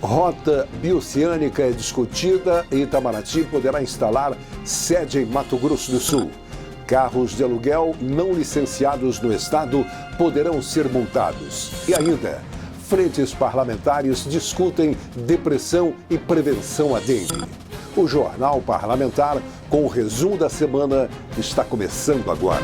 Rota bioceânica é discutida e Itamaraty poderá instalar sede em Mato Grosso do Sul. Carros de aluguel não licenciados no estado poderão ser multados. E ainda, frentes parlamentares discutem depressão e prevenção à dengue. O Jornal Parlamentar, com o resumo da semana, está começando agora.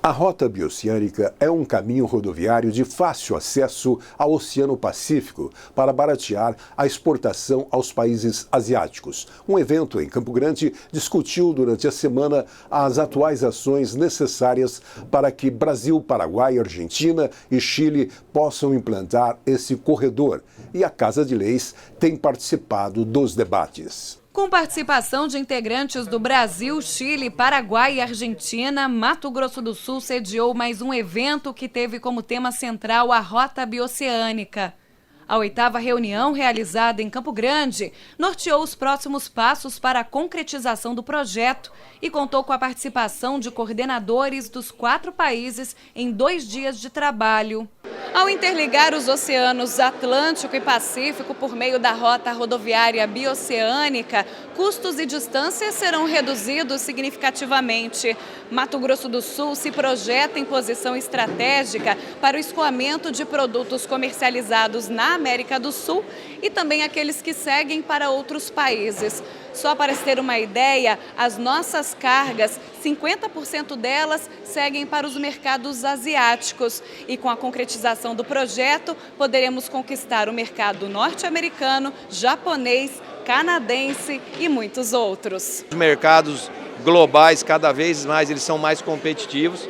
A Rota Bioceânica é um caminho rodoviário de fácil acesso ao Oceano Pacífico para baratear a exportação aos países asiáticos. Um evento em Campo Grande discutiu durante a semana as atuais ações necessárias para que Brasil, Paraguai, Argentina e Chile possam implantar esse corredor. E a Casa de Leis tem participado dos debates. Com participação de integrantes do Brasil, Chile, Paraguai e Argentina, Mato Grosso do Sul sediou mais um evento que teve como tema central a Rota Bioceânica. A 8ª reunião, realizada em Campo Grande, norteou os próximos passos para a concretização do projeto e contou com a participação de coordenadores dos 4 países em 2 dias de trabalho. Ao interligar os oceanos Atlântico e Pacífico por meio da rota rodoviária bioceânica, custos e distâncias serão reduzidos significativamente. Mato Grosso do Sul se projeta em posição estratégica para o escoamento de produtos comercializados na América do Sul e também aqueles que seguem para outros países. Só para se ter uma ideia, as nossas cargas, 50% delas seguem para os mercados asiáticos. E com a concretização do projeto, poderemos conquistar o mercado norte-americano, japonês, canadense e muitos outros. Os mercados globais, cada vez mais, eles são mais competitivos.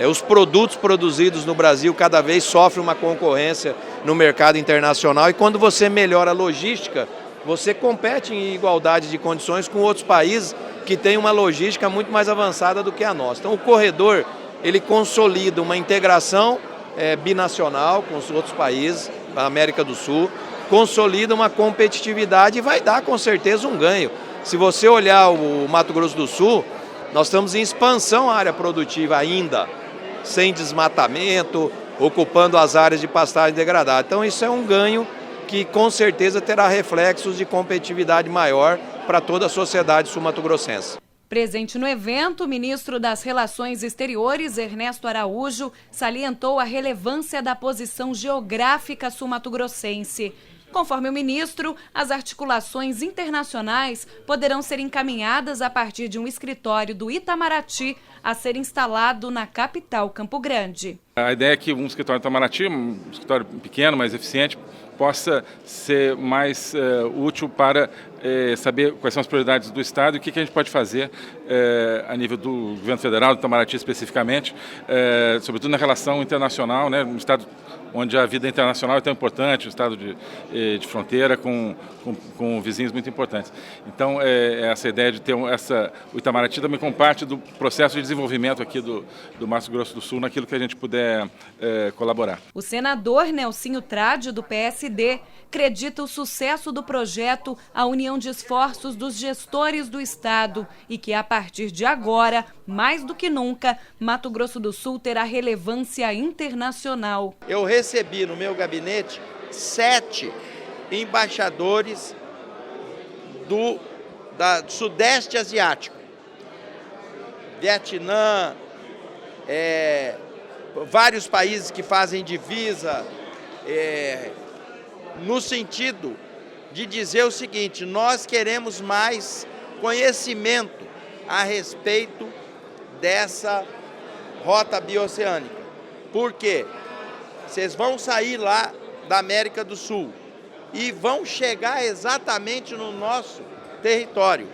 Os produtos produzidos no Brasil cada vez sofrem uma concorrência no mercado internacional e quando você melhora a logística, você compete em igualdade de condições com outros países que têm uma logística muito mais avançada do que a nossa. Então o corredor, ele consolida uma integração binacional com os outros países, a América do Sul, consolida uma competitividade e vai dar com certeza um ganho. Se você olhar o Mato Grosso do Sul, nós estamos em expansão à área produtiva ainda, sem desmatamento, ocupando as áreas de pastagem degradada. Então isso é um ganho que com certeza terá reflexos de competitividade maior para toda a sociedade sul-mato-grossense. Presente no evento, o ministro das Relações Exteriores, Ernesto Araújo, salientou a relevância da posição geográfica sul-mato-grossense. Conforme o ministro, as articulações internacionais poderão ser encaminhadas a partir de um escritório do Itamaraty a ser instalado na capital Campo Grande. A ideia é que um escritório do Itamaraty, um escritório pequeno, mais eficiente, possa ser mais útil para saber quais são as prioridades do Estado e o que a gente pode fazer a nível do governo federal, do Itamaraty especificamente, sobretudo na relação internacional, né, um Estado onde a vida internacional é tão importante, um Estado de fronteira com vizinhos muito importantes. Então, essa ideia de ter o Itamaraty também como parte do processo de desenvolvimento aqui do Mato Grosso do Sul, naquilo que a gente puder colaborar. O senador Nelsinho Trade, do PSD, acredita o sucesso do projeto à união de esforços dos gestores do Estado e que, a partir de agora, mais do que nunca, Mato Grosso do Sul terá relevância internacional. Eu recebi no meu gabinete 7 embaixadores do Sudeste Asiático, Vietnã, vários países que fazem divisa, no sentido de dizer o seguinte: nós queremos mais conhecimento a respeito dessa rota bioceânica. Por quê? Vocês vão sair lá da América do Sul e vão chegar exatamente no nosso território.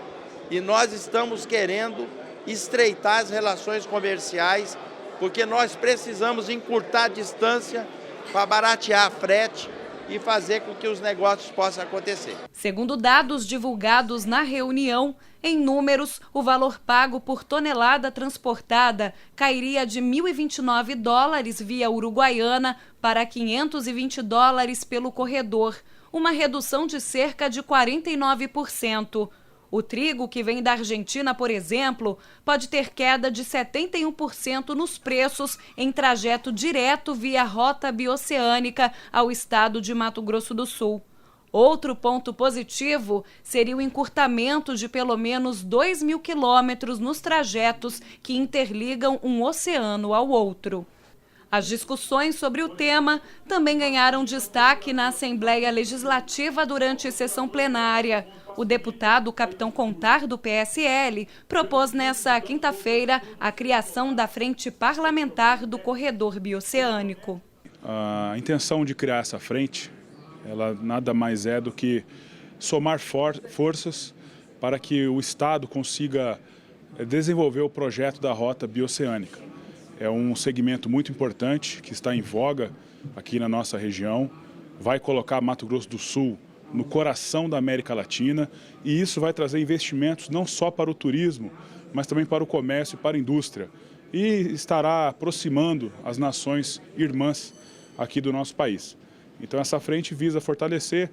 E nós estamos querendo estreitar as relações comerciais, porque nós precisamos encurtar a distância para baratear a frete e fazer com que os negócios possam acontecer. Segundo dados divulgados na reunião, em números, o valor pago por tonelada transportada cairia de $1.029 via Uruguaiana para $520 pelo corredor, uma redução de cerca de 49%. O trigo, que vem da Argentina, por exemplo, pode ter queda de 71% nos preços em trajeto direto via rota bioceânica ao estado de Mato Grosso do Sul. Outro ponto positivo seria o encurtamento de pelo menos 2.000 quilômetros nos trajetos que interligam um oceano ao outro. As discussões sobre o tema também ganharam destaque na Assembleia Legislativa durante a sessão plenária. O deputado Capitão Contar, do PSL, propôs nesta quinta-feira a criação da Frente Parlamentar do Corredor Bioceânico. A intenção de criar essa frente, ela nada mais é do que somar forças para que o Estado consiga desenvolver o projeto da Rota Bioceânica. É um segmento muito importante que está em voga aqui na nossa região, vai colocar Mato Grosso do Sul no coração da América Latina e isso vai trazer investimentos não só para o turismo, mas também para o comércio e para a indústria e estará aproximando as nações irmãs aqui do nosso país. Então essa frente visa fortalecer,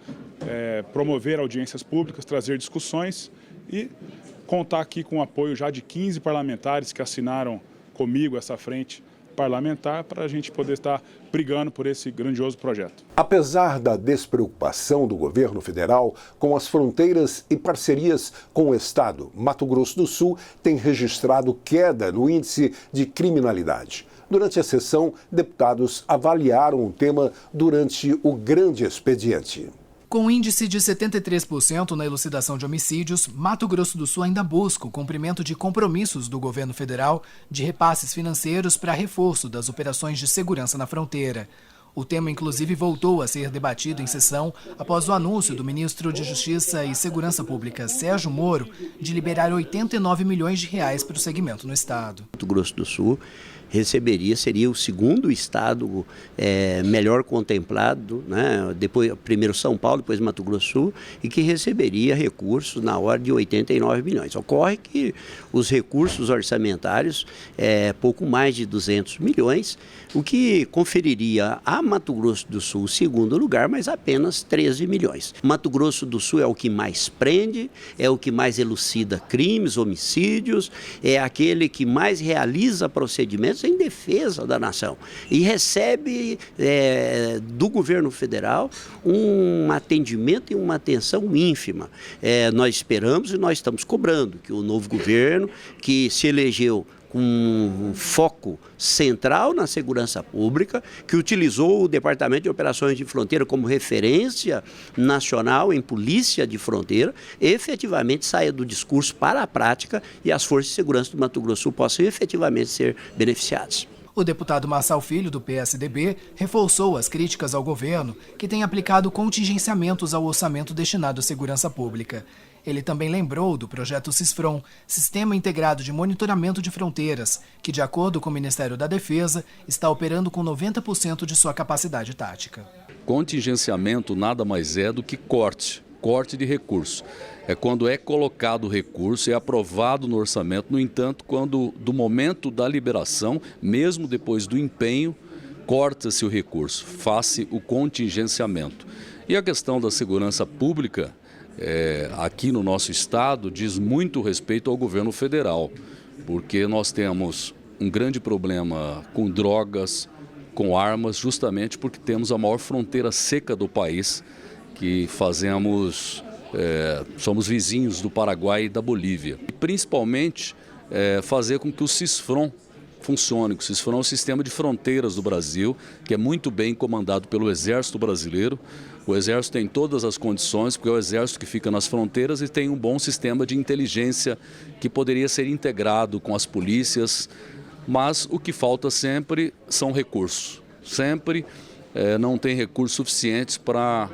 promover audiências públicas, trazer discussões e contar aqui com o apoio já de 15 parlamentares que assinaram comigo essa frente parlamentar para a gente poder estar brigando por esse grandioso projeto. Apesar da despreocupação do governo federal com as fronteiras e parcerias com o Estado, Mato Grosso do Sul tem registrado queda no índice de criminalidade. Durante a sessão, deputados avaliaram o tema durante o grande expediente. Com índice de 73% na elucidação de homicídios, Mato Grosso do Sul ainda busca o cumprimento de compromissos do governo federal de repasses financeiros para reforço das operações de segurança na fronteira. O tema, inclusive, voltou a ser debatido em sessão após o anúncio do ministro de Justiça e Segurança Pública, Sérgio Moro, de liberar 89 milhões de reais para o segmento no estado. Mato Grosso do Sul seria o segundo estado melhor contemplado, né? Depois, primeiro São Paulo, depois Mato Grosso do Sul, e que receberia recursos na ordem de 89 milhões. Ocorre que os recursos orçamentários pouco mais de 200 milhões, o que conferiria a Mato Grosso do Sul o segundo lugar, mas apenas 13 milhões. Mato Grosso do Sul é o que mais prende, é o que mais elucida crimes, homicídios, é aquele que mais realiza procedimentos em defesa da nação e recebe do governo federal um atendimento e uma atenção ínfima. Nós esperamos e nós estamos cobrando que o novo governo, que se elegeu com um foco central na segurança pública, que utilizou o Departamento de Operações de Fronteira como referência nacional em polícia de fronteira, efetivamente saia do discurso para a prática e as forças de segurança do Mato Grosso do Sul possam efetivamente ser beneficiadas. O deputado Marçal Filho, do PSDB, reforçou as críticas ao governo, que tem aplicado contingenciamentos ao orçamento destinado à segurança pública. Ele também lembrou do projeto CISFRON, Sistema Integrado de Monitoramento de Fronteiras, que, de acordo com o Ministério da Defesa, está operando com 90% de sua capacidade tática. Contingenciamento nada mais é do que corte de recurso. É quando é colocado o recurso, é aprovado no orçamento, no entanto, quando do momento da liberação, mesmo depois do empenho, corta-se o recurso, faz-se o contingenciamento. E a questão da segurança pública, aqui no nosso estado, diz muito respeito ao governo federal, porque nós temos um grande problema com drogas, com armas, justamente porque temos a maior fronteira seca do país, que somos vizinhos do Paraguai e da Bolívia. E principalmente fazer com que o CISFRON funcione. O CISFRON é um sistema de fronteiras do Brasil, que é muito bem comandado pelo Exército Brasileiro. O Exército tem todas as condições, porque é o Exército que fica nas fronteiras e tem um bom sistema de inteligência que poderia ser integrado com as polícias, mas o que falta sempre são recursos. Sempre não tem recursos suficientes para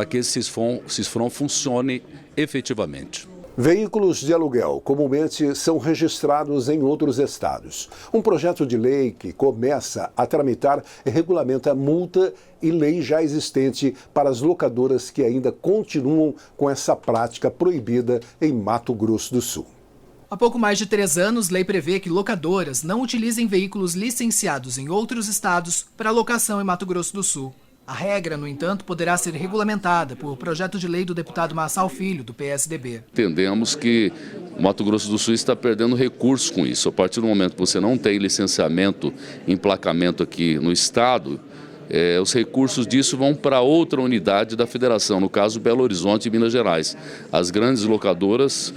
que esse CISFRON funcione efetivamente. Veículos de aluguel comumente são registrados em outros estados. Um projeto de lei que começa a tramitar regulamenta multa e lei já existente para as locadoras que ainda continuam com essa prática proibida em Mato Grosso do Sul. Há pouco mais de 3 anos, lei prevê que locadoras não utilizem veículos licenciados em outros estados para locação em Mato Grosso do Sul. A regra, no entanto, poderá ser regulamentada por projeto de lei do deputado Marçal Filho, do PSDB. Entendemos que o Mato Grosso do Sul está perdendo recursos com isso. A partir do momento que você não tem licenciamento, emplacamento aqui no estado, os recursos disso vão para outra unidade da federação, no caso Belo Horizonte e Minas Gerais. As grandes locadoras,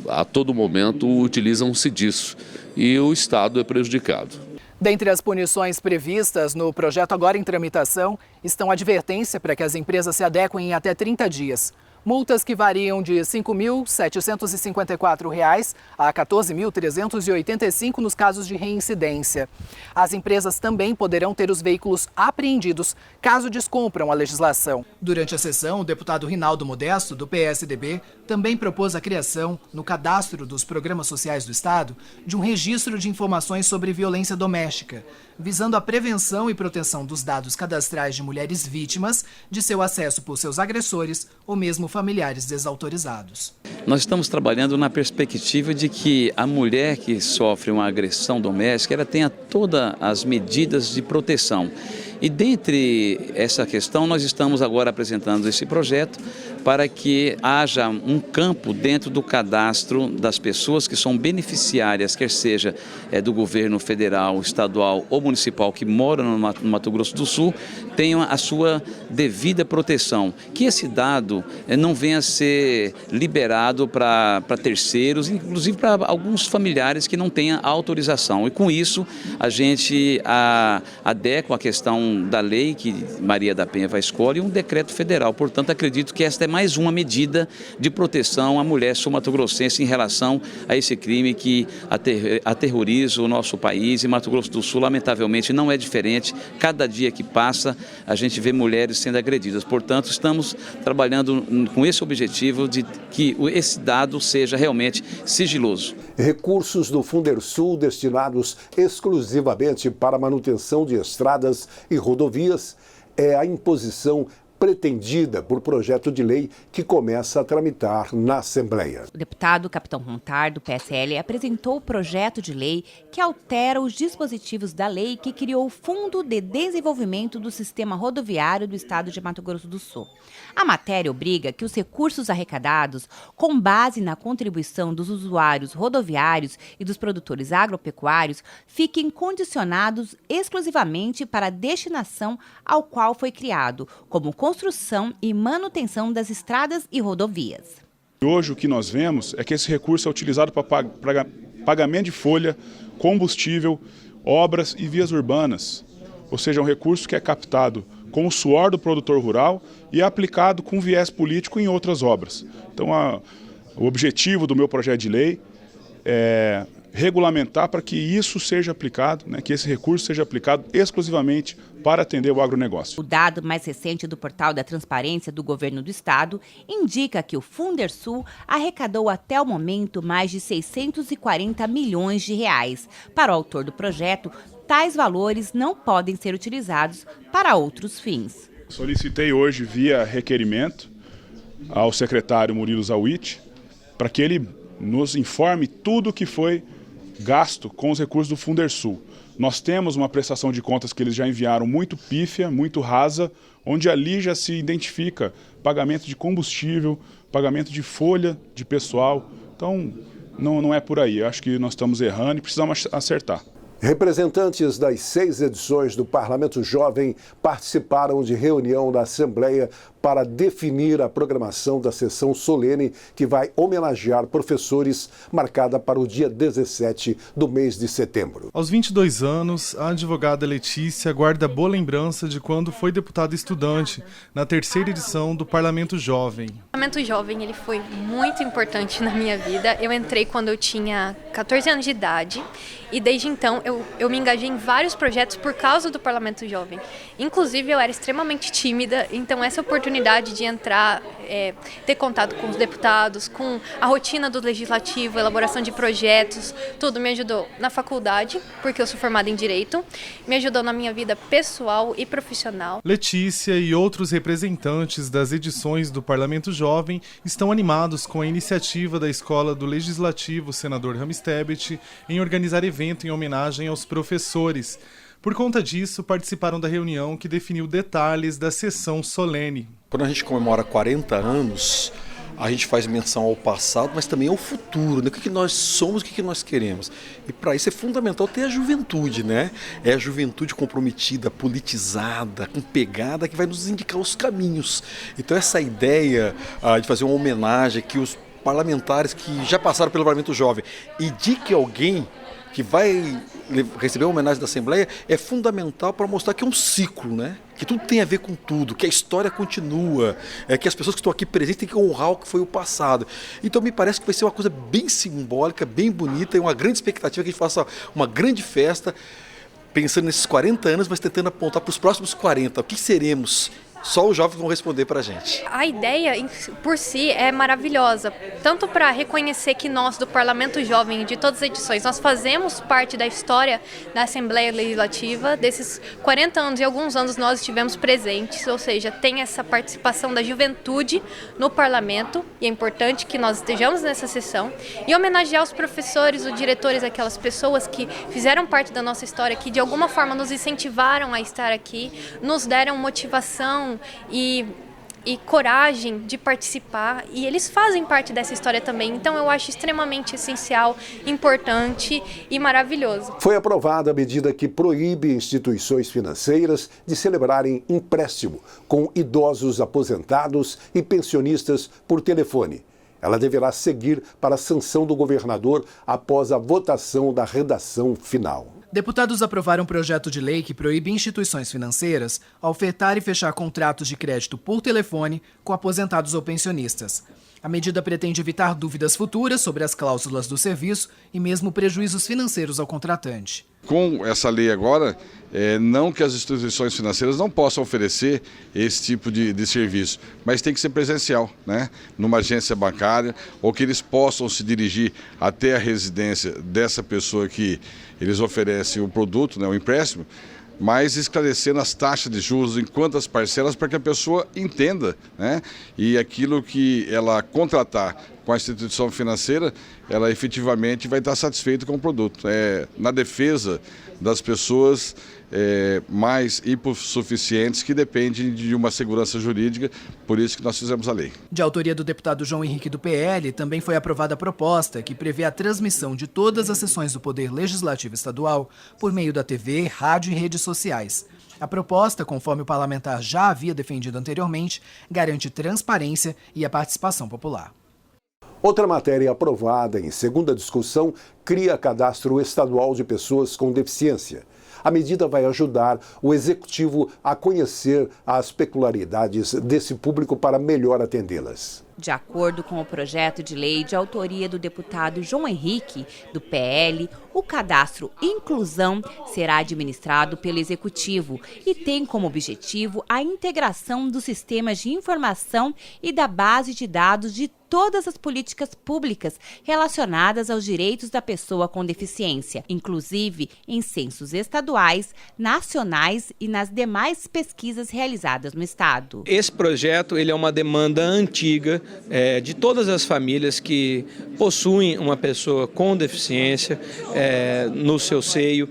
a todo momento, utilizam-se disso e o estado é prejudicado. Dentre as punições previstas no projeto agora em tramitação estão advertência para que as empresas se adequem em até 30 dias. Multas que variam de R$ 5.754 a R$ 14.385 nos casos de reincidência. As empresas também poderão ter os veículos apreendidos caso descumpram a legislação. Durante a sessão, o deputado Rinaldo Modesto, do PSDB, também propôs a criação, no cadastro dos programas sociais do Estado, de um registro de informações sobre violência doméstica, visando a prevenção e proteção dos dados cadastrais de mulheres vítimas de seu acesso por seus agressores ou mesmo familiares desautorizados. Nós estamos trabalhando na perspectiva de que a mulher que sofre uma agressão doméstica, ela tenha todas as medidas de proteção. E dentre essa questão, nós estamos agora apresentando esse projeto para que haja um campo dentro do cadastro das pessoas que são beneficiárias, quer seja do governo federal, estadual ou municipal que moram no Mato Grosso do Sul, tenham a sua devida proteção. Que esse dado não venha a ser liberado para terceiros, inclusive para alguns familiares que não tenham autorização. E com isso a gente adequa a questão da lei que Maria da Penha vai escolher e um decreto federal. Portanto, acredito que esta é mais uma medida de proteção à mulher sul-mato-grossense em relação a esse crime que aterroriza o nosso país, e Mato Grosso do Sul, lamentavelmente, não é diferente. Cada dia que passa, a gente vê mulheres sendo agredidas. Portanto, estamos trabalhando com esse objetivo de que esse dado seja realmente sigiloso. Recursos do Fundersul destinados exclusivamente para a manutenção de estradas e rodovias é a imposição pretendida por projeto de lei que começa a tramitar na Assembleia. O deputado Capitão Montar, do PSL, apresentou o projeto de lei que altera os dispositivos da lei que criou o Fundo de Desenvolvimento do Sistema Rodoviário do Estado de Mato Grosso do Sul. A matéria obriga que os recursos arrecadados, com base na contribuição dos usuários rodoviários e dos produtores agropecuários, fiquem condicionados exclusivamente para a destinação ao qual foi criado, como construção e manutenção das estradas e rodovias. Hoje o que nós vemos é que esse recurso é utilizado para pagamento de folha, combustível, obras e vias urbanas. Ou seja, é um recurso que é captado com o suor do produtor rural e é aplicado com viés político em outras obras. Então, o objetivo do meu projeto de lei é regulamentar para que isso seja aplicado, que esse recurso seja aplicado exclusivamente para atender o agronegócio. O dado mais recente do Portal da Transparência do Governo do Estado indica que o Fundersul arrecadou até o momento mais de 640 milhões de reais. Para o autor do projeto, tais valores não podem ser utilizados para outros fins. Solicitei hoje via requerimento ao secretário Murilo Zawitch para que ele nos informe tudo o que foi gasto com os recursos do Fundersul. Nós temos uma prestação de contas que eles já enviaram muito pífia, muito rasa, onde ali já se identifica pagamento de combustível, pagamento de folha de pessoal. Então, não é por aí. Eu acho que nós estamos errando e precisamos acertar. Representantes das 6 edições do Parlamento Jovem participaram de reunião da Assembleia para definir a programação da sessão solene que vai homenagear professores, marcada para o dia 17 do mês de setembro. Aos 22 anos, a advogada Letícia guarda boa lembrança de quando foi deputada estudante na 3ª edição do Parlamento Jovem. O Parlamento Jovem ele foi muito importante na minha vida. Eu entrei quando eu tinha 14 anos de idade e desde então eu me engajei em vários projetos por causa do Parlamento Jovem. Inclusive eu era extremamente tímida, então essa oportunidade de entrar, ter contato com os deputados, com a rotina do legislativo, elaboração de projetos, tudo me ajudou na faculdade, porque eu sou formada em Direito, me ajudou na minha vida pessoal e profissional. Letícia e outros representantes das edições do Parlamento Jovem estão animados com a iniciativa da Escola do Legislativo Senador Rames Tebet em organizar evento em homenagem aos professores. Por conta disso, participaram da reunião que definiu detalhes da sessão solene. Quando a gente comemora 40 anos, a gente faz menção ao passado, mas também ao futuro, né? O que nós somos, o que nós queremos. E para isso é fundamental ter a juventude, né? É a juventude comprometida, politizada, com pegada, que vai nos indicar os caminhos. Então essa ideia de fazer uma homenagem que os parlamentares que já passaram pelo Parlamento Jovem e de que alguém que vai receber a homenagem da Assembleia é fundamental para mostrar que é um ciclo, né? Que tudo tem a ver com tudo, que a história continua, que as pessoas que estão aqui presentes têm que honrar o que foi o passado. Então me parece que vai ser uma coisa bem simbólica, bem bonita e uma grande expectativa que a gente faça uma grande festa, pensando nesses 40 anos, mas tentando apontar para os próximos 40. O que seremos? Só os jovens vão responder para a gente. A ideia por si é maravilhosa, tanto para reconhecer que nós do Parlamento Jovem, de todas as edições, nós fazemos parte da história da Assembleia Legislativa, desses 40 anos e alguns anos nós estivemos presentes, ou seja, tem essa participação da juventude no Parlamento, e é importante que nós estejamos nessa sessão, e homenagear os professores, os diretores, aquelas pessoas que fizeram parte da nossa história, que de alguma forma nos incentivaram a estar aqui, nos deram motivação e coragem de participar, e eles fazem parte dessa história também. Então eu acho extremamente essencial, importante e maravilhoso. Foi aprovada a medida que proíbe instituições financeiras de celebrarem empréstimo com idosos aposentados e pensionistas por telefone. Ela deverá seguir para a sanção do governador após a votação da redação final. Deputados aprovaram um projeto de lei que proíbe instituições financeiras a ofertar e fechar contratos de crédito por telefone com aposentados ou pensionistas. A medida pretende evitar dúvidas futuras sobre as cláusulas do serviço e mesmo prejuízos financeiros ao contratante. Com essa lei agora, não que as instituições financeiras não possam oferecer esse tipo de serviço, mas tem que ser presencial, né? Numa agência bancária, ou que eles possam se dirigir até a residência dessa pessoa que eles oferecem o produto, né, o empréstimo, mas esclarecendo as taxas de juros em quantas parcelas para que a pessoa entenda, né? E aquilo que ela contratar com a instituição financeira, ela efetivamente vai estar satisfeita com o produto. Na defesa das pessoas mais hipossuficientes que dependem de uma segurança jurídica, por isso que nós fizemos a lei. De autoria do deputado João Henrique do PL, também foi aprovada a proposta que prevê a transmissão de todas as sessões do Poder Legislativo Estadual por meio da TV, rádio e redes sociais. A proposta, conforme o parlamentar já havia defendido anteriormente, garante transparência e a participação popular. Outra matéria aprovada em segunda discussão cria cadastro estadual de pessoas com deficiência. A medida vai ajudar o Executivo a conhecer as peculiaridades desse público para melhor atendê-las. De acordo com o projeto de lei de autoria do deputado João Henrique, do PL, o cadastro Inclusão será administrado pelo Executivo e tem como objetivo a integração dos sistemas de informação e da base de dados de todas as políticas públicas relacionadas aos direitos da pessoa com deficiência, inclusive em censos estaduais, nacionais e nas demais pesquisas realizadas no Estado. Esse projeto ele é uma demanda antiga de todas as famílias que possuem uma pessoa com deficiência no seu seio,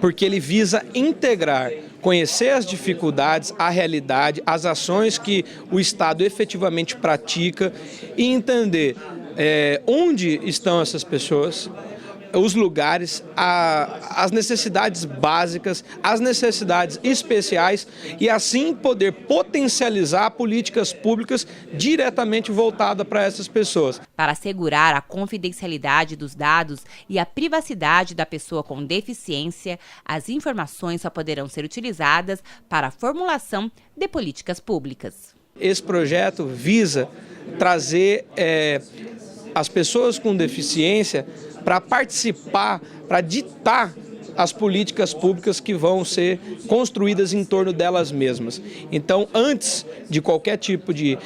porque ele visa integrar, conhecer as dificuldades, a realidade, as ações que o Estado efetivamente pratica e entender onde estão essas pessoas, os lugares, as necessidades básicas, as necessidades especiais e assim poder potencializar políticas públicas diretamente voltadas para essas pessoas. Para assegurar a confidencialidade dos dados e a privacidade da pessoa com deficiência, as informações só poderão ser utilizadas para a formulação de políticas públicas. Esse projeto visa trazer as pessoas com deficiência para participar, para ditar as políticas públicas que vão ser construídas em torno delas mesmas. Então, antes de qualquer tipo de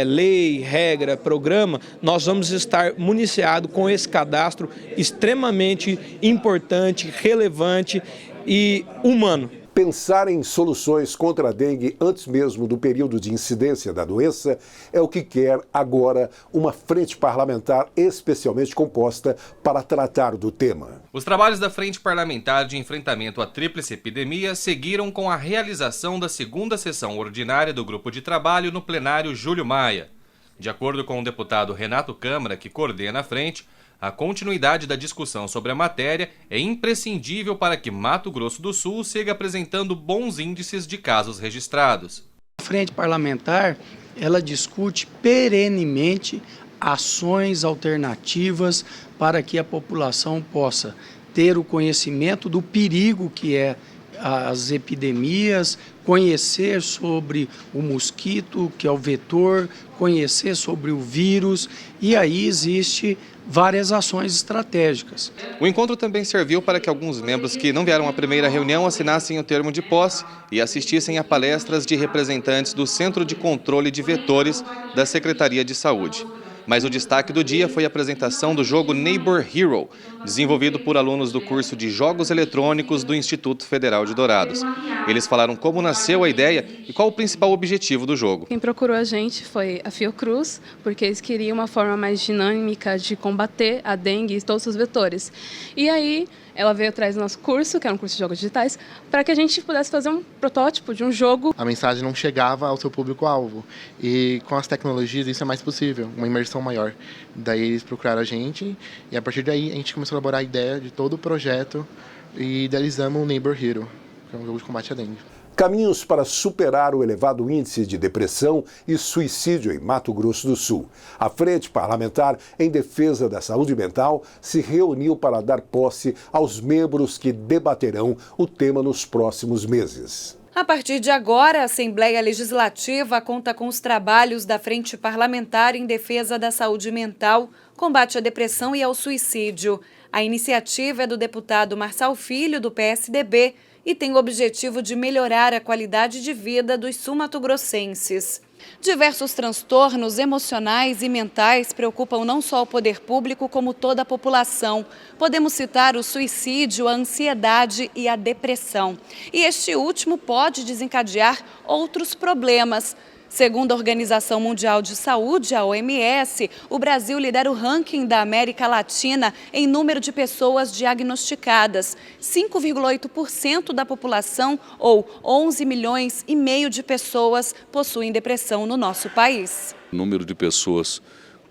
lei, regra, programa, nós vamos estar municiados com esse cadastro extremamente importante, relevante e humano. Pensar em soluções contra a dengue antes mesmo do período de incidência da doença é o que quer agora uma frente parlamentar especialmente composta para tratar do tema. Os trabalhos da Frente Parlamentar de Enfrentamento à Tríplice Epidemia seguiram com a realização da segunda sessão ordinária do Grupo de Trabalho no plenário Júlio Maia. De acordo com o deputado Renato Câmara, que coordena a frente, a continuidade da discussão sobre a matéria é imprescindível para que Mato Grosso do Sul siga apresentando bons índices de casos registrados. A Frente Parlamentar, ela discute perenemente ações alternativas para que a população possa ter o conhecimento do perigo que é as epidemias, conhecer sobre o mosquito, que é o vetor, conhecer sobre o vírus, e aí existe várias ações estratégicas. O encontro também serviu para que alguns membros que não vieram à primeira reunião assinassem o termo de posse e assistissem a palestras de representantes do Centro de Controle de Vetores da Secretaria de Saúde. Mas o destaque do dia foi a apresentação do jogo Neighbor Hero, desenvolvido por alunos do curso de Jogos Eletrônicos do Instituto Federal de Dourados. Eles falaram como nasceu a ideia e qual o principal objetivo do jogo. Quem procurou a gente foi a Fiocruz, porque eles queriam uma forma mais dinâmica de combater a dengue e todos os vetores. E aí ela veio atrás do nosso curso, que era um curso de jogos digitais, para que a gente pudesse fazer um protótipo de um jogo. A mensagem não chegava ao seu público-alvo e com as tecnologias isso é mais possível, uma imersão maior. Daí eles procuraram a gente e a partir daí a gente começou a elaborar a ideia de todo o projeto e idealizamos o Neighbor Hero, que é um jogo de combate à dengue. Caminhos para superar o elevado índice de depressão e suicídio em Mato Grosso do Sul. A Frente Parlamentar em Defesa da Saúde Mental se reuniu para dar posse aos membros que debaterão o tema nos próximos meses. A partir de agora, a Assembleia Legislativa conta com os trabalhos da Frente Parlamentar em Defesa da Saúde Mental, combate à depressão e ao suicídio. A iniciativa é do deputado Marçal Filho, do PSDB, e tem o objetivo de melhorar a qualidade de vida dos sul-mato-grossenses. Diversos transtornos emocionais e mentais preocupam não só o poder público, como toda a população. Podemos citar o suicídio, a ansiedade e a depressão. E este último pode desencadear outros problemas. Segundo a Organização Mundial de Saúde, a OMS, o Brasil lidera o ranking da América Latina em número de pessoas diagnosticadas. 5,8% da população, ou 11 milhões e meio de pessoas, possuem depressão no nosso país. O número de pessoas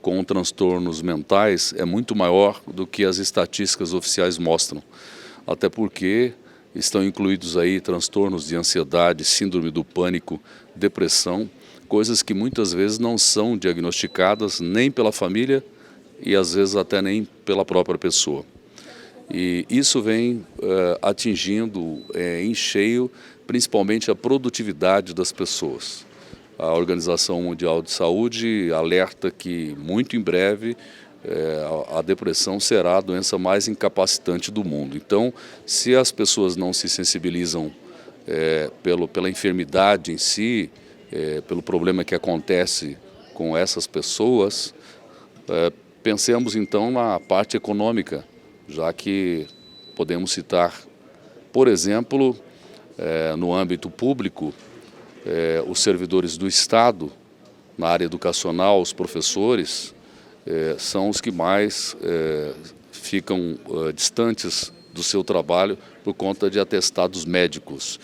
com transtornos mentais é muito maior do que as estatísticas oficiais mostram. Até porque estão incluídos aí transtornos de ansiedade, síndrome do pânico, depressão, coisas que muitas vezes não são diagnosticadas nem pela família e às vezes até nem pela própria pessoa. E isso vem atingindo em cheio principalmente a produtividade das pessoas. A Organização Mundial de Saúde alerta que muito em breve a depressão será a doença mais incapacitante do mundo. Então, se as pessoas não se sensibilizam pela enfermidade em si, pelo problema que acontece com essas pessoas, pensemos então na parte econômica, já que podemos citar, por exemplo, no âmbito público, os servidores do Estado, na área educacional, os professores, são os que mais ficam distantes do seu trabalho por conta de atestados médicos.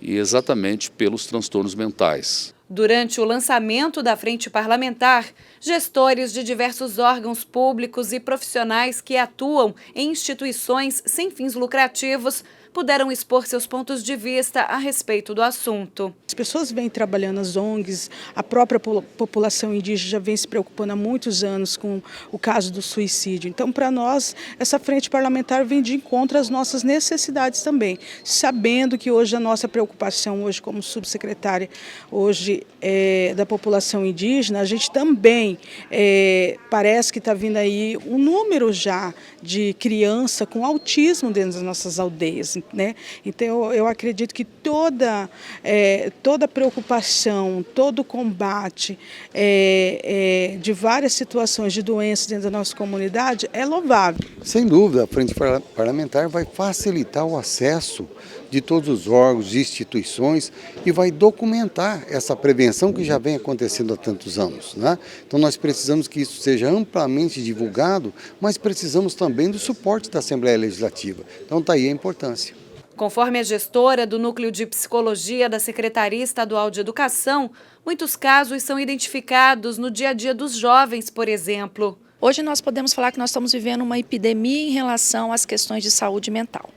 E exatamente pelos transtornos mentais. Durante o lançamento da Frente Parlamentar, gestores de diversos órgãos públicos e profissionais que atuam em instituições sem fins lucrativos puderam expor seus pontos de vista a respeito do assunto. As pessoas vêm trabalhando nas ONGs, a própria população indígena já vem se preocupando há muitos anos com o caso do suicídio. Então, para nós, essa frente parlamentar vem de encontro às nossas necessidades também, sabendo que hoje a nossa preocupação, hoje como subsecretária hoje, da população indígena, a gente também parece que está vindo aí um número já de criança com autismo dentro das nossas aldeias. Né? Então, eu acredito que toda preocupação, todo combate de várias situações de doenças dentro da nossa comunidade é louvável. Sem dúvida, a Frente Parlamentar vai facilitar o acesso de todos os órgãos e instituições e vai documentar essa prevenção que já vem acontecendo há tantos anos, né? Então nós precisamos que isso seja amplamente divulgado, mas precisamos também do suporte da Assembleia Legislativa. Então está aí a importância. Conforme a gestora do Núcleo de Psicologia da Secretaria Estadual de Educação, muitos casos são identificados no dia a dia dos jovens, por exemplo. Hoje nós podemos falar que nós estamos vivendo uma epidemia em relação às questões de saúde mental.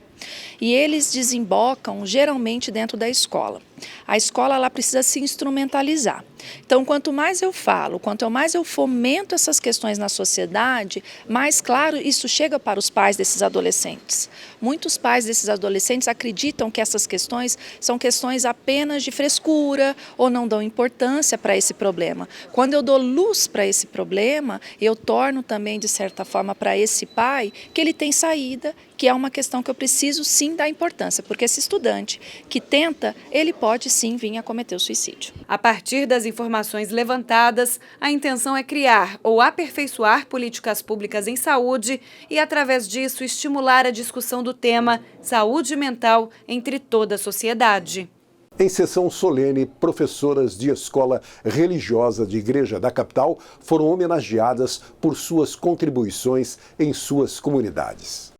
E eles desembocam geralmente dentro da escola. A escola ela precisa se instrumentalizar. Então, quanto mais eu falo, quanto mais eu fomento essas questões na sociedade, mais claro isso chega para os pais desses adolescentes. Muitos pais desses adolescentes acreditam que essas questões são questões apenas de frescura ou não dão importância para esse problema. Quando eu dou luz para esse problema, eu torno também, de certa forma, para esse pai que ele tem saída, que é uma questão que eu preciso sim dar importância, porque esse estudante que tenta, ele pode sim vir a cometer o suicídio. A partir das informações levantadas, a intenção é criar ou aperfeiçoar políticas públicas em saúde e, através disso, estimular a discussão do tema saúde mental entre toda a sociedade. Em sessão solene, professoras de escola religiosa de igreja da capital foram homenageadas por suas contribuições em suas comunidades.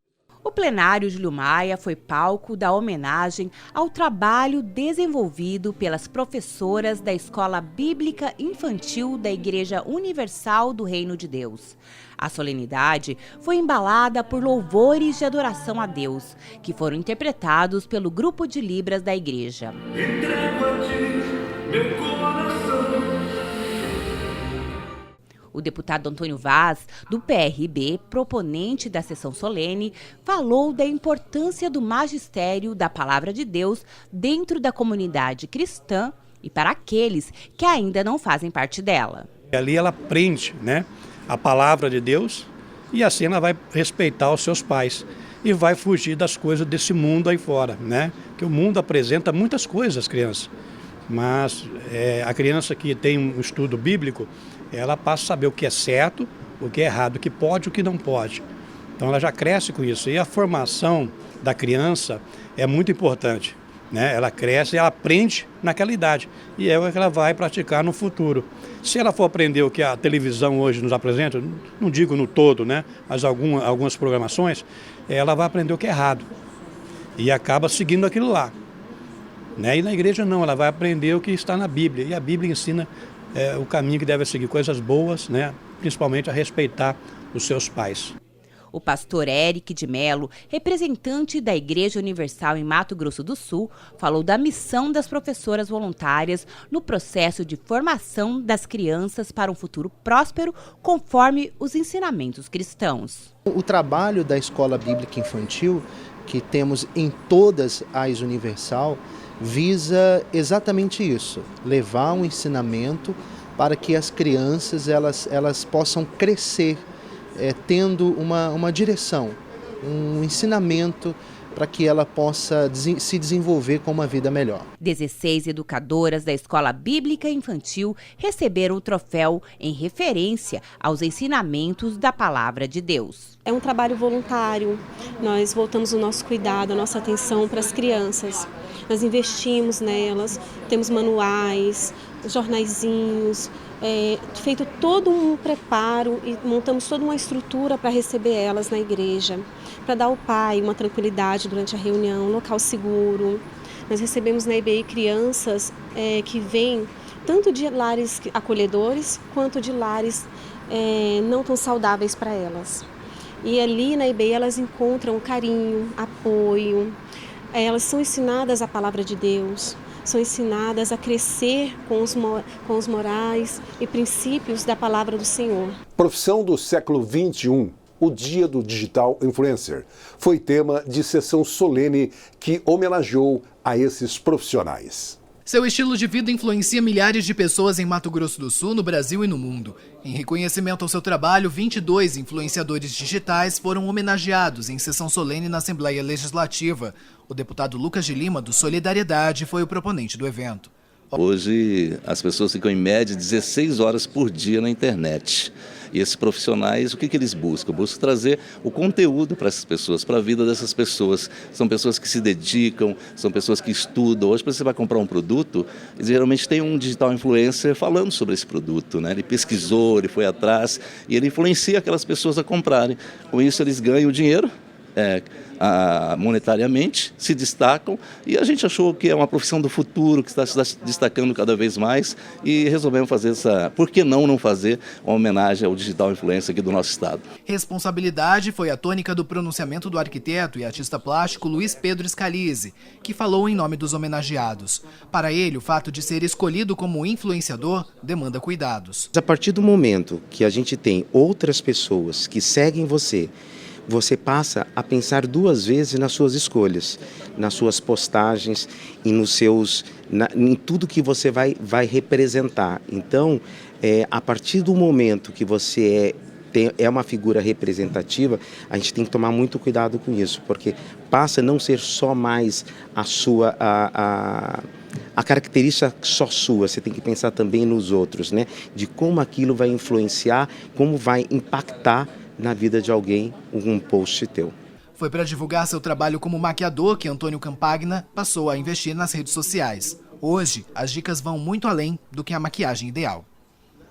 O plenário Júlio Maia foi palco da homenagem ao trabalho desenvolvido pelas professoras da Escola Bíblica Infantil da Igreja Universal do Reino de Deus. A solenidade foi embalada por louvores de adoração a Deus, que foram interpretados pelo grupo de Libras da igreja. O deputado Antônio Vaz, do PRB, proponente da sessão solene, falou da importância do magistério da Palavra de Deus dentro da comunidade cristã e para aqueles que ainda não fazem parte dela. Ali ela aprende, a Palavra de Deus e assim ela vai respeitar os seus pais e vai fugir das coisas desse mundo aí fora, Que o mundo apresenta muitas coisas às crianças, mas a criança que tem um estudo bíblico, ela passa a saber o que é certo, o que é errado, o que pode e o que não pode. Então ela já cresce com isso. E a formação da criança é muito importante. Ela cresce e ela aprende naquela idade. E é o que ela vai praticar no futuro. Se ela for aprender o que a televisão hoje nos apresenta, não digo no todo, mas algumas programações, ela vai aprender o que é errado. E acaba seguindo aquilo lá. E na igreja não, ela vai aprender o que está na Bíblia. E a Bíblia ensina o caminho que deve seguir, coisas boas, principalmente a respeitar os seus pais. O pastor Eric de Mello, representante da Igreja Universal em Mato Grosso do Sul, falou da missão das professoras voluntárias no processo de formação das crianças para um futuro próspero, conforme os ensinamentos cristãos. O trabalho da Escola Bíblica Infantil, que temos em todas as Universal, visa exatamente isso, levar um ensinamento para que as crianças elas possam crescer tendo uma direção, um ensinamento para que ela possa se desenvolver com uma vida melhor. 16 educadoras da Escola Bíblica Infantil receberam o troféu em referência aos ensinamentos da Palavra de Deus. É um trabalho voluntário, nós voltamos o nosso cuidado, a nossa atenção para as crianças. Nós investimos nelas, temos manuais, jornaizinhos, feito todo um preparo e montamos toda uma estrutura para receber elas na igreja, para dar ao pai uma tranquilidade durante a reunião, um local seguro. Nós recebemos na IBI crianças que vêm tanto de lares acolhedores quanto de lares não tão saudáveis para elas. E ali na IBI elas encontram carinho, apoio. Elas são ensinadas a palavra de Deus, são ensinadas a crescer com os morais e princípios da palavra do Senhor. Profissão do século XXI, o Dia do Digital Influencer, foi tema de sessão solene que homenageou a esses profissionais. Seu estilo de vida influencia milhares de pessoas em Mato Grosso do Sul, no Brasil e no mundo. Em reconhecimento ao seu trabalho, 22 influenciadores digitais foram homenageados em sessão solene na Assembleia Legislativa. O deputado Lucas de Lima, do Solidariedade, foi o proponente do evento. Hoje as pessoas ficam em média 16 horas por dia na internet. E esses profissionais, o que eles buscam? Buscam trazer o conteúdo para essas pessoas, para a vida dessas pessoas. São pessoas que se dedicam, são pessoas que estudam. Hoje, você vai comprar um produto, geralmente tem um digital influencer falando sobre esse produto, né? Ele pesquisou, ele foi atrás e ele influencia aquelas pessoas a comprarem. Com isso, eles ganham dinheiro. Monetariamente, se destacam, e a gente achou que é uma profissão do futuro, que está se destacando cada vez mais, e resolvemos fazer por que não fazer uma homenagem ao digital influencer aqui do nosso estado. Responsabilidade foi a tônica do pronunciamento do arquiteto e artista plástico Luiz Pedro Scalise, que falou em nome dos homenageados. Para ele, o fato de ser escolhido como influenciador demanda cuidados. A partir do momento que a gente tem outras pessoas que seguem você passa a pensar 2 vezes nas suas escolhas, nas suas postagens e em tudo que você vai representar. Então, a partir do momento que você é uma figura representativa, a gente tem que tomar muito cuidado com isso, porque passa a não ser só mais a característica só sua, você tem que pensar também nos outros, né? De como aquilo vai influenciar, como vai impactar na vida de alguém um post teu. Foi para divulgar seu trabalho como maquiador que Antônio Campagna passou a investir nas redes sociais. Hoje, as dicas vão muito além do que a maquiagem ideal.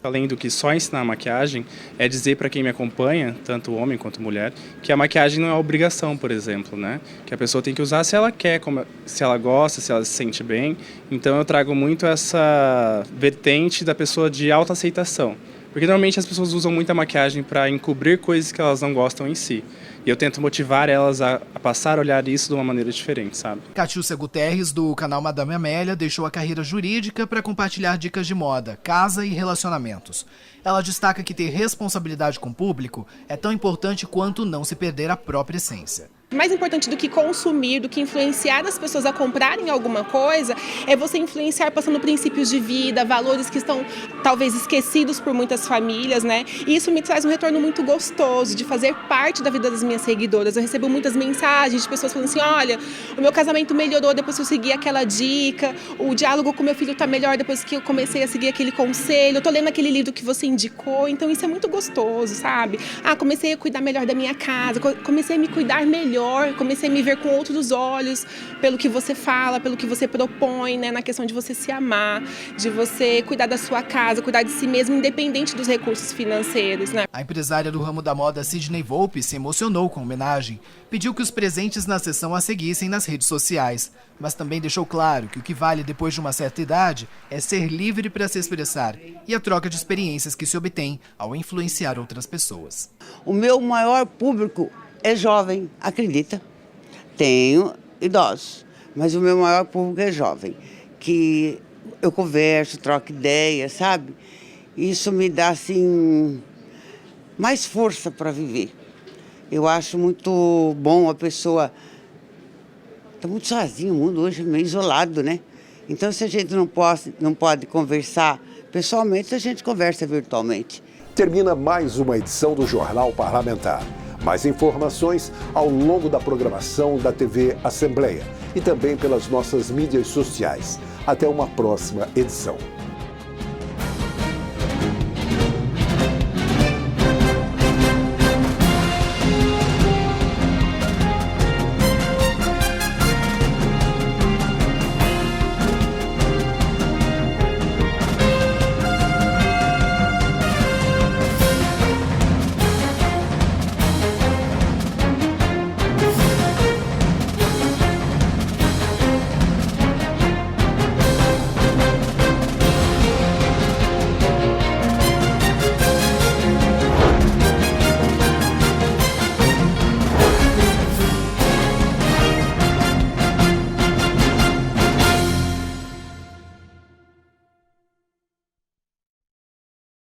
Além do que só ensinar a maquiagem, é dizer para quem me acompanha, tanto homem quanto mulher, que a maquiagem não é obrigação, por exemplo, né? Que a pessoa tem que usar se ela quer, se ela gosta, se ela se sente bem. Então eu trago muito essa vertente da pessoa de autoaceitação. Porque normalmente as pessoas usam muita maquiagem para encobrir coisas que elas não gostam em si. E eu tento motivar elas a passar a olhar isso de uma maneira diferente, sabe? Catiúcia Guterres, do canal Madame Amélia, deixou a carreira jurídica para compartilhar dicas de moda, casa e relacionamentos. Ela destaca que ter responsabilidade com o público é tão importante quanto não se perder a própria essência. Mais importante do que consumir, do que influenciar as pessoas a comprarem alguma coisa, é você influenciar passando princípios de vida, valores que estão talvez esquecidos por muitas famílias, né? E isso me traz um retorno muito gostoso de fazer parte da vida das minhas seguidoras. Eu recebo muitas mensagens de pessoas falando assim, olha, o meu casamento melhorou depois que eu segui aquela dica, o diálogo com meu filho está melhor depois que eu comecei a seguir aquele conselho, eu tô lendo aquele livro que você indicou, então isso é muito gostoso, sabe? Comecei a cuidar melhor da minha casa, comecei a me cuidar melhor, comecei a me ver com outros olhos pelo que você fala, pelo que você propõe, né, na questão de você se amar, de você cuidar da sua casa, cuidar de si mesmo, independente dos recursos financeiros, né? A empresária do ramo da moda Sidney Volpe se emocionou com a homenagem, pediu que os presentes na sessão a seguissem nas redes sociais, mas também deixou claro que o que vale depois de uma certa idade é ser livre para se expressar e a troca de experiências que se obtém ao influenciar outras pessoas. O meu maior público é jovem, acredita? Tenho idosos, mas o meu maior público é jovem, que eu converso, troco ideia, sabe? Isso me dá, assim, mais força para viver. Eu acho muito bom a pessoa... Está muito sozinho, o mundo hoje é meio isolado, né? Então, se a gente não pode conversar pessoalmente, a gente conversa virtualmente. Termina mais uma edição do Jornal Parlamentar. Mais informações ao longo da programação da TV Assembleia e também pelas nossas mídias sociais. Até uma próxima edição.